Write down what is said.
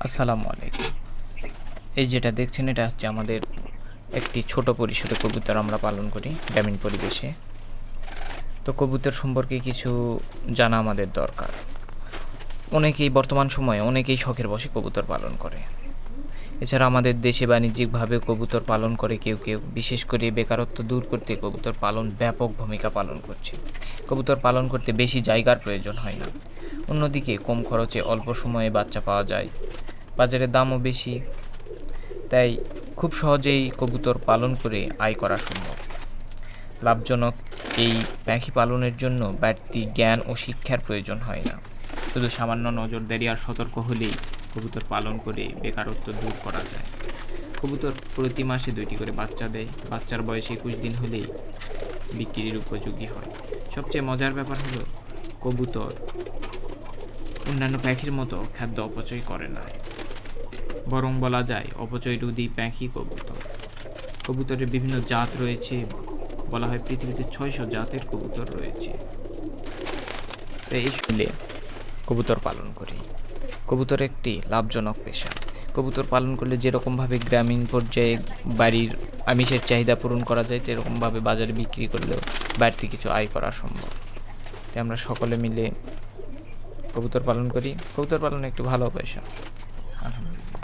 আসসালামু আলাইকুম। এই যেটা দেখছেন এটা হচ্ছে আমাদের একটি ছোট পরিসরে কবুতর আমরা পালন করি গ্রামীণ পরিবেশে। তো কবুতর সম্পর্কে কিছু জানা আমাদের দরকার। অনেকেই বর্তমান সময়ে অনেকেই শখের বশে কবুতর পালন করে। এছাড়া আমাদের দেশে বাণিজ্যিকভাবে কবুতর পালন করে কেউ কেউ, বিশেষ করে বেকারত্ব দূর করতে কবুতর পালন ব্যাপক ভূমিকা পালন করছে। কবুতর পালন করতে বেশি জায়গার প্রয়োজন হয় না। অন্যদিকে কম খরচে অল্প সময়ে বাচ্চা পাওয়া যায়। বাজারে দামও বেশি, তাই খুব সহজেই কবুতর পালন করে আয় করা সম্ভব। লাভজনক এই পাখি পালনের জন্য বাড়তি জ্ঞান ও শিক্ষার প্রয়োজন হয় না। শুধু সামান্য নজরদারি আর সতর্ক হলেই কবুতর পালন করে বেকারত্ব দূর করা যায়। কবুতর প্রতি মাসে 2টি করে বাচ্চা দেয়। বাচ্চার বয়স 21 দিন হলেই বিক্রির উপযোগী হয়। সবচেয়ে মজার ব্যাপার হলো কবুতর অন্যান্য পাখির মতো খাদ্য অপচয় করে না, বরং বলা যায় অপচয়রোধী পাখি কবুতর। কবুতরের বিভিন্ন জাত রয়েছে, বলা হয় পৃথিবীতে 600 জাতের কবুতর রয়েছে। তাই এই মিলে কবুতর পালন করি। কবুতর একটি লাভজনক পেশা। কবুতর পালন করলে যেরকমভাবে গ্রামীণ পর্যায়ে বাড়ির আমিষের চাহিদা পূরণ করা যায়, সেরকমভাবে বাজারে বিক্রি করলেও বাড়তি কিছু আয় করা সম্ভব। তাই আমরা সকলে মিলে কবুতর পালন করি। কবুতর পালন একটি ভালো পেশা। আলহামদুলিল্লাহ।